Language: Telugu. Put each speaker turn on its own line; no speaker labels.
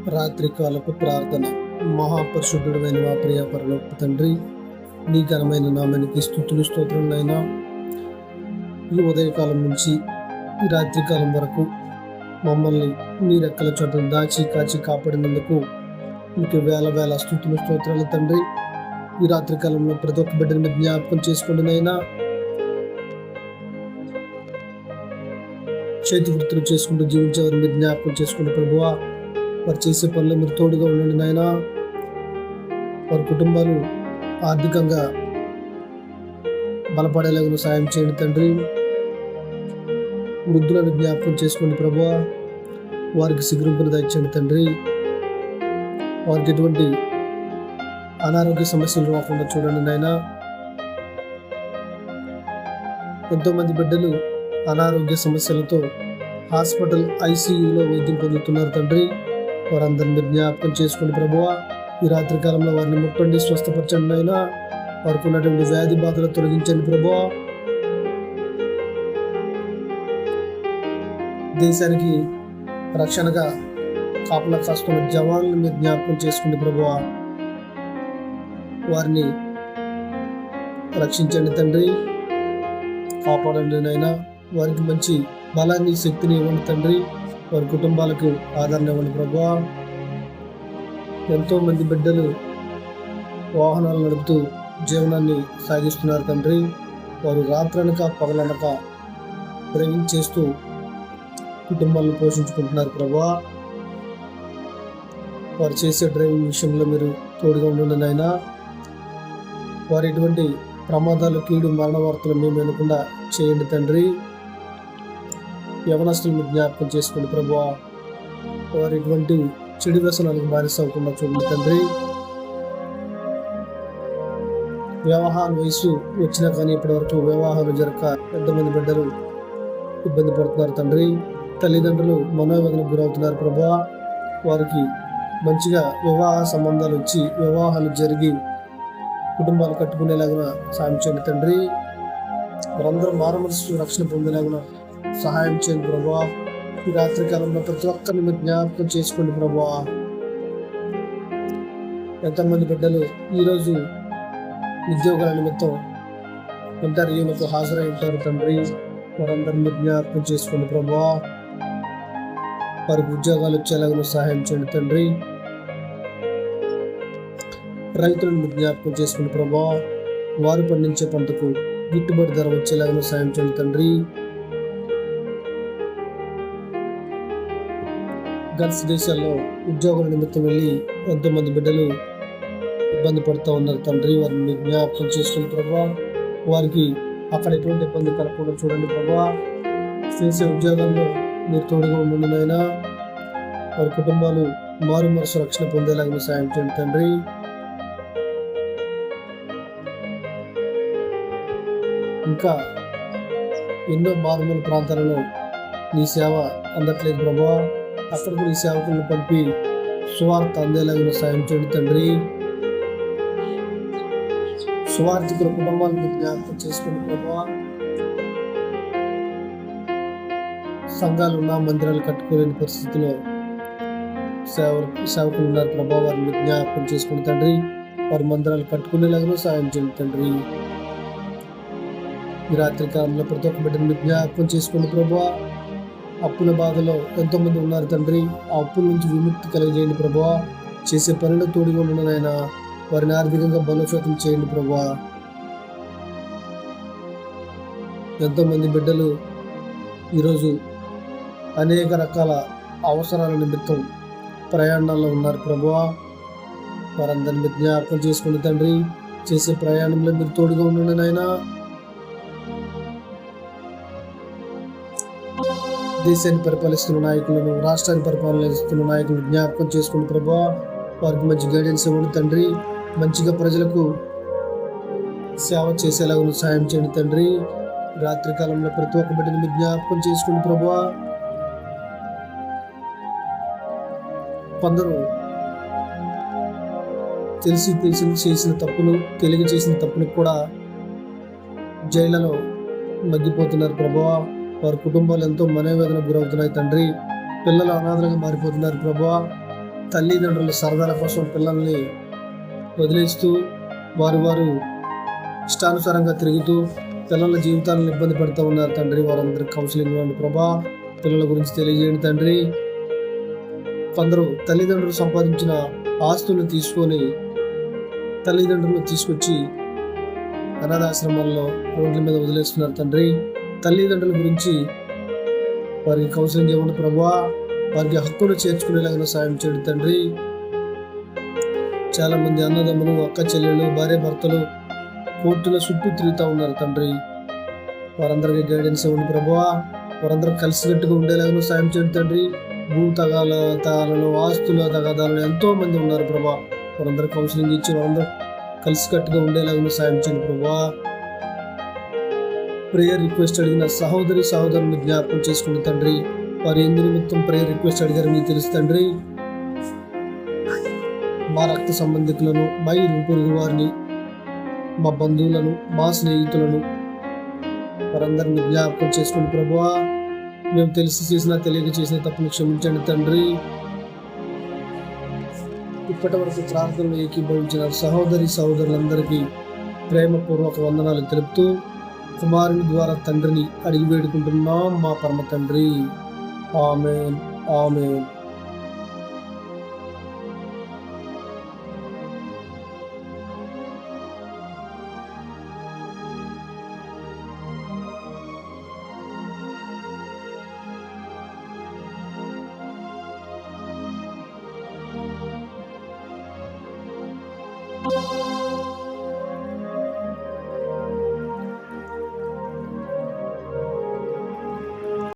రాత్రికాలపు ప్రార్థన. మహాపరిశుద్ధుడైన మా ప్రియ పరలోక తండ్రి, నీ ఘనమైన నామానికి స్తుతులు స్తోత్రములైనా. ఈ ఉదయకాలం నుంచి ఈ రాత్రికాలం వరకు మమ్మల్ని మీ రెక్కల చోట దాచి కాచి కాపాడినందుకు మీకు వేల వేల స్తుతులు స్తోత్రాలు తండ్రి. ఈ రాత్రికాలంలో ప్రతి ఒక్క బిడ్డని మీరు జ్ఞాపకం చేసుకోండినైనా. చేతి వృత్తులు చేసుకుంటూ జీవించేవారు మీరు జ్ఞాపకం చేసుకోండి ప్రభువా. వారు చేసే పనులు మీరు తోడుగా ఉండండి నాయనా. వారి కుటుంబాలు ఆర్థికంగా బలపడేలాగా సాయం చేయండి తండ్రి. వృద్ధులను జ్ఞాపకం చేసుకోండి ప్రభువా. వారికి సిగురింపును దయచేయండి తండ్రి. వారికి ఎటువంటి అనారోగ్య సమస్యలు రాకుండా చూడండి నాయనా. ఎంతోమంది బిడ్డలు అనారోగ్య సమస్యలతో హాస్పిటల్ ఐసీయూలో వైద్యం పొందుతున్నారు తండ్రి. వారందరిని మీరు జ్ఞాపకం చేసుకోండి ప్రభువా. ఈ రాత్రి కాలంలో వారిని ముట్టండి, స్వస్థపరచండి అయినా. వారికి ఉన్నటువంటి వ్యాధి బాధలు తొలగించండి ప్రభువా. దేశానికి రక్షణగా కాపలా కాస్తున్న జవాన్లు మీరు జ్ఞాపకం చేసుకోండి ప్రభువా. వారిని రక్షించండి తండ్రి, కాపాడండి నైనా. వారికి మంచి బలాన్ని శక్తిని ఇవ్వండి తండ్రి. వారి కుటుంబాలకు ఆదరణ ఇవ్వండి ప్రభువా. ఎంతో మంది బిడ్డలు వాహనాలు నడుపుతూ జీవనాన్ని సాగిస్తున్నారు తండ్రి. వారు రాత్రనక పగలనక డ్రైవింగ్ చేస్తూ కుటుంబాలను పోషించుకుంటున్నారు ప్రభువా. వారు చేసే డ్రైవింగ్ విషయంలో మీరు తోడుగా ఉండండి నాయనా. వారు ఎటువంటి ప్రమాదాలు, కీడు, మరణ వార్తలు మేము వినకుండా చేయండి తండ్రి. యవనస్తులు మీరు జ్ఞాపకం చేసుకోండి ప్రభువా. వారు ఎటువంటి చెడు వ్యసనాలకు బానిస అవ్వకుండా చూడండి తండ్రి. వివాహాల వయసు వచ్చినా కానీ ఇప్పటి వరకు వివాహాలు జరగక ఎంతమంది బిడ్డలు ఇబ్బంది పడుతున్నారు తండ్రి. తల్లిదండ్రులు మనోవేదనకు గురవుతున్నారు ప్రభువా. వారికి మంచిగా వివాహ సంబంధాలు వచ్చి వివాహాలు జరిగి కుటుంబాలు కట్టుకునేలాగా సాయం చేయండి తండ్రి. వారందరూ మారుమనసు రక్షణ పొందేలాగా సహాయం చేయండి ప్రభువా. ఈ రాత్రి కాలంలో ప్రతి ఒక్కరిని మీరు జ్ఞాపకం చేసుకోండి ప్రభువా. ఎంతమంది బిడ్డలు ఈరోజు ఉద్యోగాల నిమిత్తం ఇంటర్వ్యూలకు హాజరై ఉంటారు తండ్రి. వారందరినీ మీరు జ్ఞాపకం చేసుకోండి ప్రభువా. వారికి ఉద్యోగాలు వచ్చేలాగా సహాయం చేయండి తండ్రి. రైతులను మీరు జ్ఞాపకం చేసుకోండి ప్రభువా. వారు పండించే పంటకు గిట్టుబాటు ధర వచ్చేలాగా సాయం చేయండి తండ్రి. గల్ఫ్ దేశాల్లో ఉద్యోగుల నిమిత్తం వెళ్ళి ఎంతోమంది బిడ్డలు ఇబ్బంది పడుతూ ఉన్నారు తండ్రి. వారిని జ్ఞాపకం చేసుకుని ప్రభువా. వారికి అక్కడ ఎటువంటి ఇబ్బంది కలగకుండా చూడండి ప్రభువా. చేసే ఉద్యోగాల్లో మీరు తోడుగా ఉండండి నాయనా. వారి కుటుంబాలు మారు మనసు రక్షణ పొందేలాగా సాయం చేయండి తండ్రి. ఇంకా ఎన్నో మారుమూల ప్రాంతాలలో నీ సేవ అందట్లేదు ప్రభువా. అక్కడ కూడా ఈ సేవకులను పంపి సువార్త అందేలాగా సాయం చేయండి తండ్రి. సువార్థికుల కుటుంబాలను జ్ఞాపకం చేసుకోండి ప్రభువా. సంఘాలు ఉన్న మందిరాలు కట్టుకోలేని పరిస్థితిలో సేవకులు ఉన్నారు ప్రభావ. వారిని జ్ఞాపకం చేసుకోండి తండ్రి. వారి మందిరాలు కట్టుకునేలాగా సాయం చేయండి తండ్రి. ఈ రాత్రి కాలంలో ప్రతి ఒక్క బిడ్డను జ్ఞాపకం చేసుకోండి ప్రభువా. అప్పుల బాధలో ఎంతోమంది ఉన్నారు తండ్రి. ఆ అప్పుల నుంచి విముక్తి కలిగజేయండి ప్రభువా. చేసే పనిలో తోడుగా ఉండడం అయినా వారిని ఆర్థికంగా బలోపేతం చేయండి ప్రభువా. ఎంతోమంది బిడ్డలు ఈరోజు అనేక రకాల అవసరాల నిమిత్తం ప్రయాణాల్లో ఉన్నారు ప్రభువా. వారందరినీ జ్ఞాపకం చేసుకోండి తండ్రి. చేసే ప్రయాణంలో మీరు తోడుగా ఉండండి నాయనా. దేశాన్ని పరిపాలిస్తున్న నాయకులను, రాష్ట్రాన్ని పరిపాలిస్తున్న నాయకులను జ్ఞాపకం చేసుకుని ప్రభువా. వారికి మంచి గైడెన్స్ ఇవ్వండి తండ్రి. మంచిగా ప్రజలకు సేవ చేసేలాగా సాయం చేయండి తండ్రి. రాత్రి కాలంలో ప్రతి ఒక్క బిడ్డని మీరు జ్ఞాపకం చేసుకోండి ప్రభువా. కొందరు తెలిసి చేసిన తప్పులు, తెలియ చేసిన తప్పులకు కూడా జైళ్లలో మగ్గిపోతున్నారు ప్రభువా. వారి కుటుంబాలు ఎంతో మనోవేదనకు గురవుతున్నాయి తండ్రి. పిల్లలు అనాథలుగా మారిపోతున్నారు ప్రభువా. తల్లిదండ్రుల సరదాల కోసం పిల్లల్ని వదిలేస్తూ వారు ఇష్టానుసారంగా తిరుగుతూ పిల్లల జీవితాలను ఇబ్బంది పడుతూ ఉన్నారు తండ్రి. వారందరికి కౌన్సిలింగ్ ఇవ్వండి ప్రభా. పిల్లల గురించి తెలియజేయండి తండ్రి. కొందరు తల్లిదండ్రులు సంపాదించిన ఆస్తులను తీసుకొని తల్లిదండ్రులను తీసుకొచ్చి అనాథాశ్రమాల్లో రోడ్ల మీద వదిలేస్తున్నారు తండ్రి. తల్లిదండ్రుల గురించి వారికి కౌన్సిలింగ్ ఇవ్వండి ప్రభా. వారికి హక్కును చేర్చుకునేలాగా సాయం చేయండి తండ్రి. చాలా మంది అన్నదమ్ములు, అక్క చెల్లెలు, భార్య భర్తలు కోర్టుల చుట్టూ తిరుగుతూ ఉన్నారు తండ్రి. వారందరికీ గైడెన్స్ ఇవ్వండి ప్రభా. వారందరూ కలిసికట్టుగా ఉండేలాగా సాయం చేయండి తండ్రి. భూ తగాదాలలో, ఆస్తుల తగాదాలలో ఎంతో మంది ఉన్నారు ప్రభా. వారందరూ కౌన్సిలింగ్ ఇచ్చి వారందరూ కలిసికట్టుగా ఉండేలాగా సాయం చేయండి ప్రభా. ప్రేయర్ రిక్వెస్ట్ అడిగిన సహోదరుని జ్ఞాపకం చేసుకుని తండ్రి. వారు ఎందు నిమిత్తం ప్రేయర్ రిక్వెస్ట్ అడిగారు మీకు తెలుసు తండ్రి. మా రక్త సంబంధికులను, మా ఇరుగు పొరుగు వారిని, మా బంధువులను, మా స్నేహితులను వారందరిని జ్ఞాపకం చేసుకుని ప్రభువా. మేము తెలిసి చేసినా తెలియక చేసిన తప్పును క్షమించండి తండ్రి. ఇప్పటి వరకు ప్రార్థనలు ఏకీభవించిన సహోదరులందరికీ ప్రేమపూర్వక వందనాలు తెలుపుతూ కుమారుని ద్వారా తండ్రిని అడిగి వేడుకుంటున్నాం మా పరమ తండ్రి. ఆమేన్, ఆమేన్.